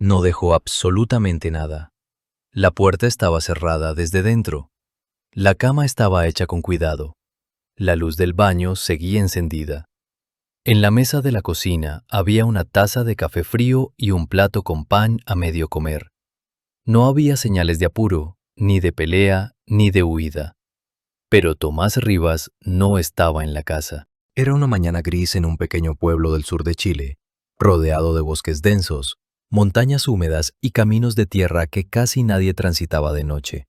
No dejó absolutamente nada. La puerta estaba cerrada desde dentro. La cama estaba hecha con cuidado. La luz del baño seguía encendida. En la mesa de la cocina había una taza de café frío y un plato con pan a medio comer. No había señales de apuro, ni de pelea, ni de huida. Pero Tomás Rivas no estaba en la casa. Era una mañana gris en un pequeño pueblo del sur de Chile, rodeado de bosques densos, montañas húmedas y caminos de tierra que casi nadie transitaba de noche.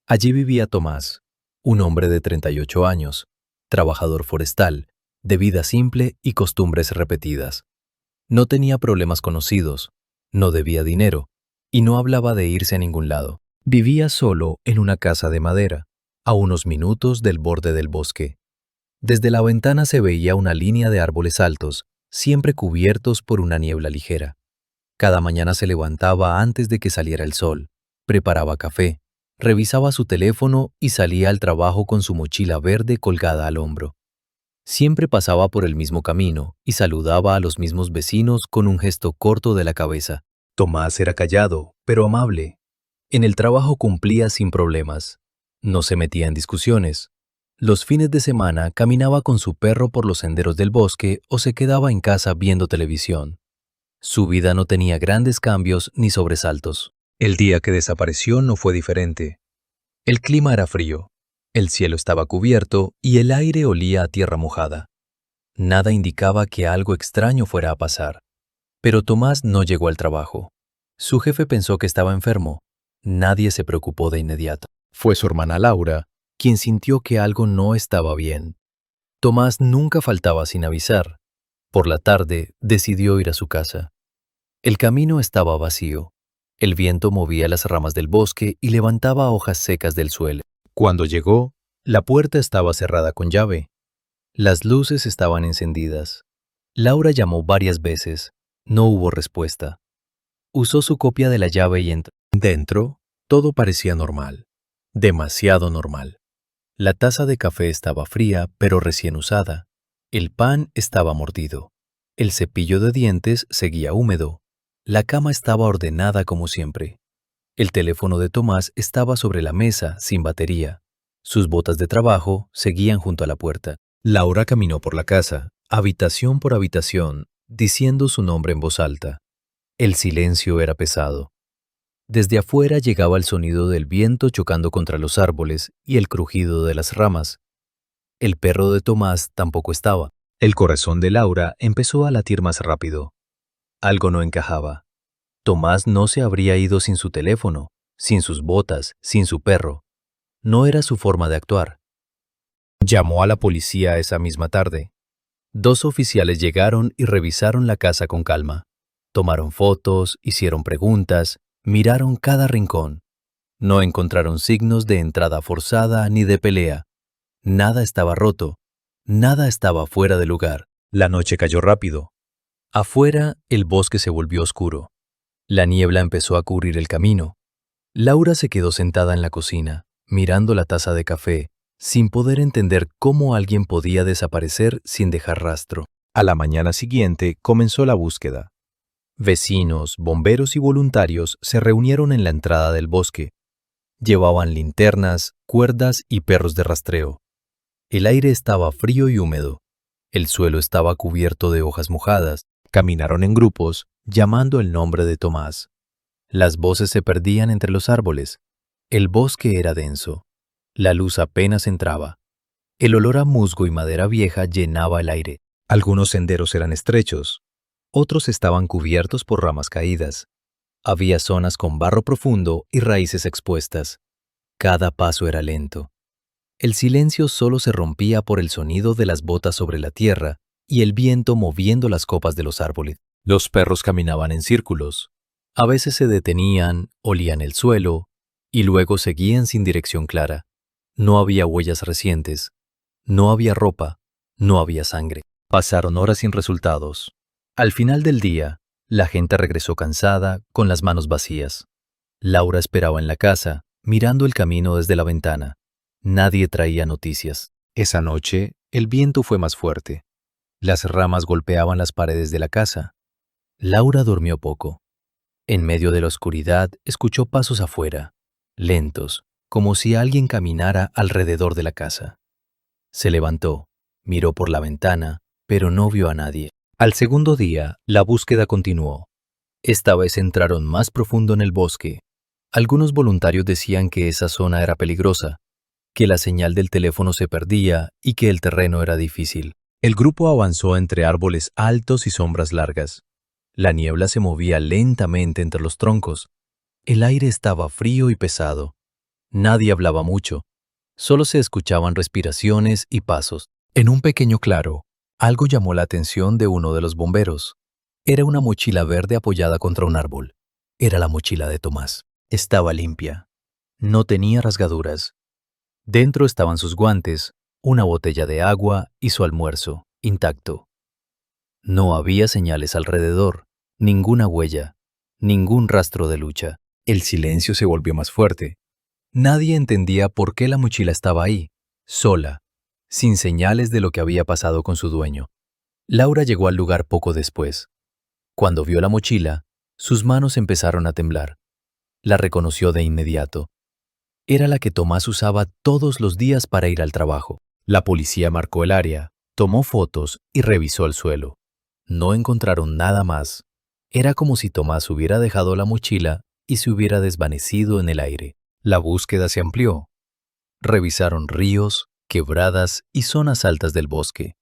Allí vivía Tomás, un hombre de 38 años, trabajador forestal, de vida simple y costumbres repetidas. No tenía problemas conocidos, no debía dinero y no hablaba de irse a ningún lado. Vivía solo en una casa de madera, a unos minutos del borde del bosque. Desde la ventana se veía una línea de árboles altos, siempre cubiertos por una niebla ligera. Cada mañana se levantaba antes de que saliera el sol, preparaba café, revisaba su teléfono y salía al trabajo con su mochila verde colgada al hombro. Siempre pasaba por el mismo camino y saludaba a los mismos vecinos con un gesto corto de la cabeza. Tomás era callado, pero amable. En el trabajo cumplía sin problemas. No se metía en discusiones. Los fines de semana caminaba con su perro por los senderos del bosque o se quedaba en casa viendo televisión. Su vida no tenía grandes cambios ni sobresaltos. El día que desapareció no fue diferente. El clima era frío, el cielo estaba cubierto y el aire olía a tierra mojada. Nada indicaba que algo extraño fuera a pasar. Pero Tomás no llegó al trabajo. Su jefe pensó que estaba enfermo. Nadie se preocupó de inmediato. Fue su hermana Laura quien sintió que algo no estaba bien. Tomás nunca faltaba sin avisar. Por la tarde decidió ir a su casa. El camino estaba vacío. El viento movía las ramas del bosque y levantaba hojas secas del suelo. Cuando llegó, la puerta estaba cerrada con llave. Las luces estaban encendidas. Laura llamó varias veces. No hubo respuesta. Usó su copia de la llave y entró. Dentro, todo parecía normal. Demasiado normal. La taza de café estaba fría, pero recién usada. El pan estaba mordido. El cepillo de dientes seguía húmedo. La cama estaba ordenada como siempre. El teléfono de Tomás estaba sobre la mesa, sin batería. Sus botas de trabajo seguían junto a la puerta. Laura caminó por la casa, habitación por habitación, diciendo su nombre en voz alta. El silencio era pesado. Desde afuera llegaba el sonido del viento chocando contra los árboles y el crujido de las ramas. El perro de Tomás tampoco estaba. El corazón de Laura empezó a latir más rápido. Algo no encajaba. Tomás no se habría ido sin su teléfono, sin sus botas, sin su perro. No era su forma de actuar. Llamó a la policía esa misma tarde. 2 oficiales llegaron y revisaron la casa con calma. Tomaron fotos, hicieron preguntas, miraron cada rincón. No encontraron signos de entrada forzada ni de pelea. Nada estaba roto. Nada estaba fuera de lugar. La noche cayó rápido. Afuera, el bosque se volvió oscuro. La niebla empezó a cubrir el camino. Laura se quedó sentada en la cocina, mirando la taza de café, sin poder entender cómo alguien podía desaparecer sin dejar rastro. A la mañana siguiente comenzó la búsqueda. Vecinos, bomberos y voluntarios se reunieron en la entrada del bosque. Llevaban linternas, cuerdas y perros de rastreo. El aire estaba frío y húmedo. El suelo estaba cubierto de hojas mojadas. Caminaron en grupos, llamando el nombre de Tomás. Las voces se perdían entre los árboles. El bosque era denso. La luz apenas entraba. El olor a musgo y madera vieja llenaba el aire. Algunos senderos eran estrechos. Otros estaban cubiertos por ramas caídas. Había zonas con barro profundo y raíces expuestas. Cada paso era lento. El silencio solo se rompía por el sonido de las botas sobre la tierra y el viento moviendo las copas de los árboles. Los perros caminaban en círculos. A veces se detenían, olían el suelo y luego seguían sin dirección clara. No había huellas recientes. No había ropa. No había sangre. Pasaron horas sin resultados. Al final del día, la gente regresó cansada, con las manos vacías. Laura esperaba en la casa, mirando el camino desde la ventana. Nadie traía noticias. Esa noche, el viento fue más fuerte. Las ramas golpeaban las paredes de la casa. Laura durmió poco. En medio de la oscuridad, escuchó pasos afuera, lentos, como si alguien caminara alrededor de la casa. Se levantó, miró por la ventana, pero no vio a nadie. Al segundo día, la búsqueda continuó. Esta vez entraron más profundo en el bosque. Algunos voluntarios decían que esa zona era peligrosa, que la señal del teléfono se perdía y que el terreno era difícil. El grupo avanzó entre árboles altos y sombras largas. La niebla se movía lentamente entre los troncos. El aire estaba frío y pesado. Nadie hablaba mucho. Solo se escuchaban respiraciones y pasos. En un pequeño claro, algo llamó la atención de uno de los bomberos. Era una mochila verde apoyada contra un árbol. Era la mochila de Tomás. Estaba limpia. No tenía rasgaduras. Dentro estaban sus guantes, una botella de agua y su almuerzo, intacto. No había señales alrededor, ninguna huella, ningún rastro de lucha. El silencio se volvió más fuerte. Nadie entendía por qué la mochila estaba ahí, sola, sin señales de lo que había pasado con su dueño. Laura llegó al lugar poco después. Cuando vio la mochila, sus manos empezaron a temblar. La reconoció de inmediato. Era la que Tomás usaba todos los días para ir al trabajo. La policía marcó el área, tomó fotos y revisó el suelo. No encontraron nada más. Era como si Tomás hubiera dejado la mochila y se hubiera desvanecido en el aire. La búsqueda se amplió. Revisaron ríos, quebradas y zonas altas del bosque.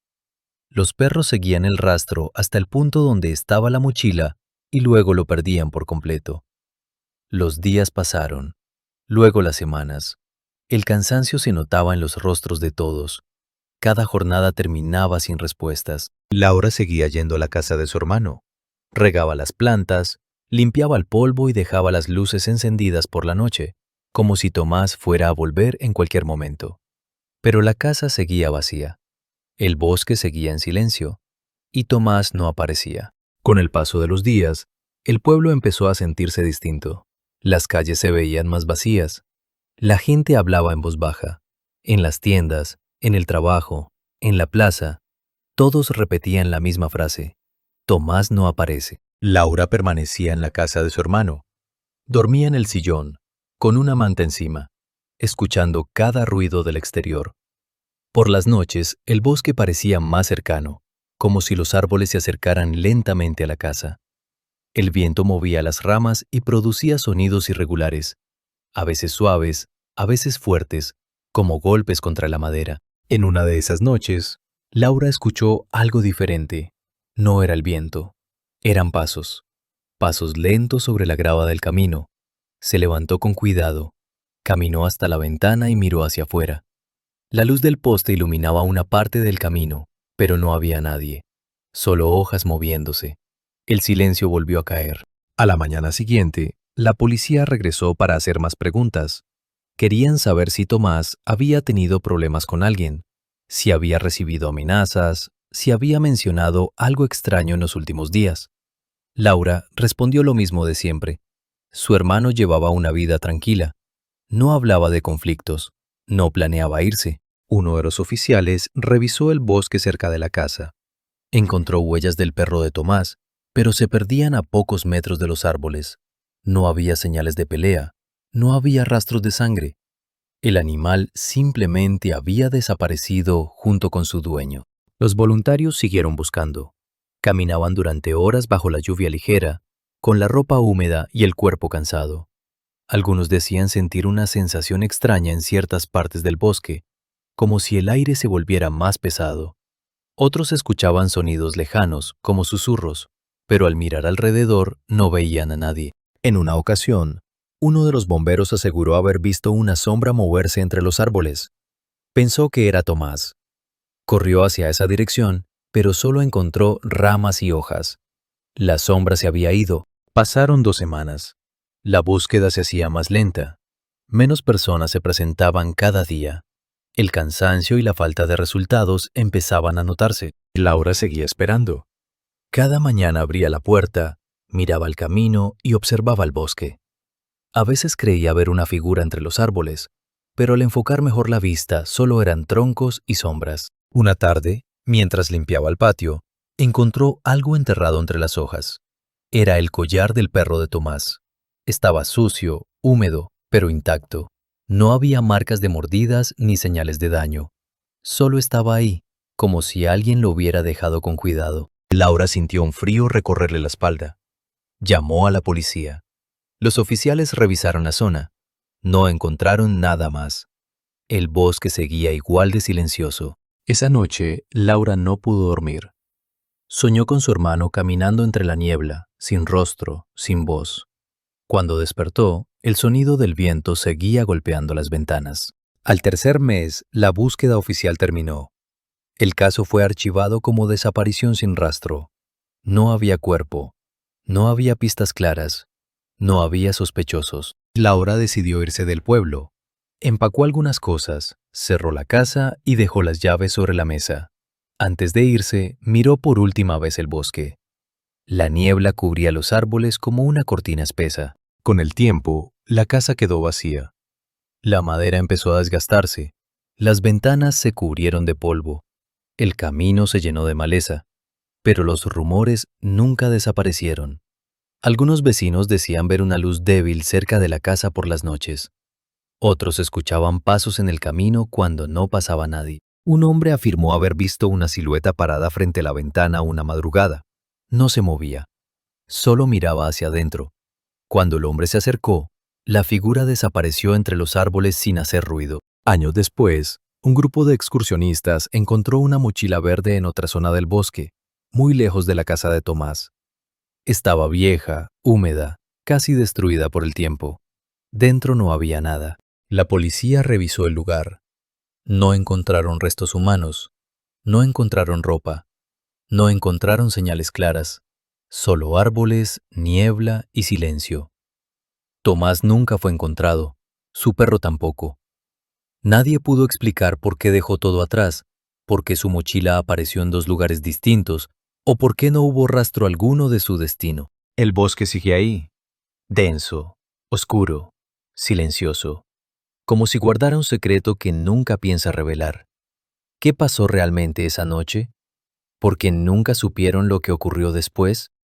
Los perros seguían el rastro hasta el punto donde estaba la mochila y luego lo perdían por completo. Los días pasaron, luego las semanas. El cansancio se notaba en los rostros de todos. Cada jornada terminaba sin respuestas. Laura seguía yendo a la casa de su hermano. Regaba las plantas, limpiaba el polvo y dejaba las luces encendidas por la noche, como si Tomás fuera a volver en cualquier momento. Pero la casa seguía vacía. El bosque seguía en silencio, y Tomás no aparecía. Con el paso de los días, el pueblo empezó a sentirse distinto. Las calles se veían más vacías. La gente hablaba en voz baja. En las tiendas, en el trabajo, en la plaza, todos repetían la misma frase. Tomás no aparece. Laura permanecía en la casa de su hermano. Dormía en el sillón, con una manta encima, escuchando cada ruido del exterior. Por las noches, el bosque parecía más cercano, como si los árboles se acercaran lentamente a la casa. El viento movía las ramas y producía sonidos irregulares, a veces suaves, a veces fuertes, como golpes contra la madera. En una de esas noches, Laura escuchó algo diferente. No era el viento, eran pasos. Pasos lentos sobre la grava del camino. Se levantó con cuidado, caminó hasta la ventana y miró hacia afuera. La luz del poste iluminaba una parte del camino, pero no había nadie, solo hojas moviéndose. El silencio volvió a caer. A la mañana siguiente, la policía regresó para hacer más preguntas. Querían saber si Tomás había tenido problemas con alguien, si había recibido amenazas, si había mencionado algo extraño en los últimos días. Laura respondió lo mismo de siempre. Su hermano llevaba una vida tranquila. No hablaba de conflictos. No planeaba irse. Uno de los oficiales revisó el bosque cerca de la casa. Encontró huellas del perro de Tomás, pero se perdían a pocos metros de los árboles. No había señales de pelea. No había rastros de sangre. El animal simplemente había desaparecido junto con su dueño. Los voluntarios siguieron buscando. Caminaban durante horas bajo la lluvia ligera, con la ropa húmeda y el cuerpo cansado. Algunos decían sentir una sensación extraña en ciertas partes del bosque, como si el aire se volviera más pesado. Otros escuchaban sonidos lejanos, como susurros, pero al mirar alrededor no veían a nadie. En una ocasión, uno de los bomberos aseguró haber visto una sombra moverse entre los árboles. Pensó que era Tomás. Corrió hacia esa dirección, pero solo encontró ramas y hojas. La sombra se había ido. Pasaron 2 semanas. La búsqueda se hacía más lenta. Menos personas se presentaban cada día. El cansancio y la falta de resultados empezaban a notarse. Laura seguía esperando. Cada mañana abría la puerta, miraba el camino y observaba el bosque. A veces creía ver una figura entre los árboles, pero al enfocar mejor la vista solo eran troncos y sombras. Una tarde, mientras limpiaba el patio, encontró algo enterrado entre las hojas. Era el collar del perro de Tomás. Estaba sucio, húmedo, pero intacto. No había marcas de mordidas ni señales de daño. Solo estaba ahí, como si alguien lo hubiera dejado con cuidado. Laura sintió un frío recorrerle la espalda. Llamó a la policía. Los oficiales revisaron la zona. No encontraron nada más. El bosque seguía igual de silencioso. Esa noche, Laura no pudo dormir. Soñó con su hermano caminando entre la niebla, sin rostro, sin voz. Cuando despertó, el sonido del viento seguía golpeando las ventanas. Al tercer mes, la búsqueda oficial terminó. El caso fue archivado como desaparición sin rastro. No había cuerpo, no había pistas claras, no había sospechosos. Laura decidió irse del pueblo. Empacó algunas cosas, cerró la casa y dejó las llaves sobre la mesa. Antes de irse, miró por última vez el bosque. La niebla cubría los árboles como una cortina espesa. Con el tiempo, la casa quedó vacía. La madera empezó a desgastarse. Las ventanas se cubrieron de polvo. El camino se llenó de maleza. Pero los rumores nunca desaparecieron. Algunos vecinos decían ver una luz débil cerca de la casa por las noches. Otros escuchaban pasos en el camino cuando no pasaba nadie. Un hombre afirmó haber visto una silueta parada frente a la ventana una madrugada. No se movía. Solo miraba hacia adentro. Cuando el hombre se acercó, la figura desapareció entre los árboles sin hacer ruido. Años después, un grupo de excursionistas encontró una mochila verde en otra zona del bosque, muy lejos de la casa de Tomás. Estaba vieja, húmeda, casi destruida por el tiempo. Dentro no había nada. La policía revisó el lugar. No encontraron restos humanos. No encontraron ropa. No encontraron señales claras. Solo árboles, niebla y silencio. Tomás nunca fue encontrado. Su perro tampoco. Nadie pudo explicar por qué dejó todo atrás, por qué su mochila apareció en dos lugares distintos, o por qué no hubo rastro alguno de su destino. El bosque sigue ahí, denso, oscuro, silencioso, como si guardara un secreto que nunca piensa revelar. ¿Qué pasó realmente esa noche? ¿Por qué nunca supieron lo que ocurrió después?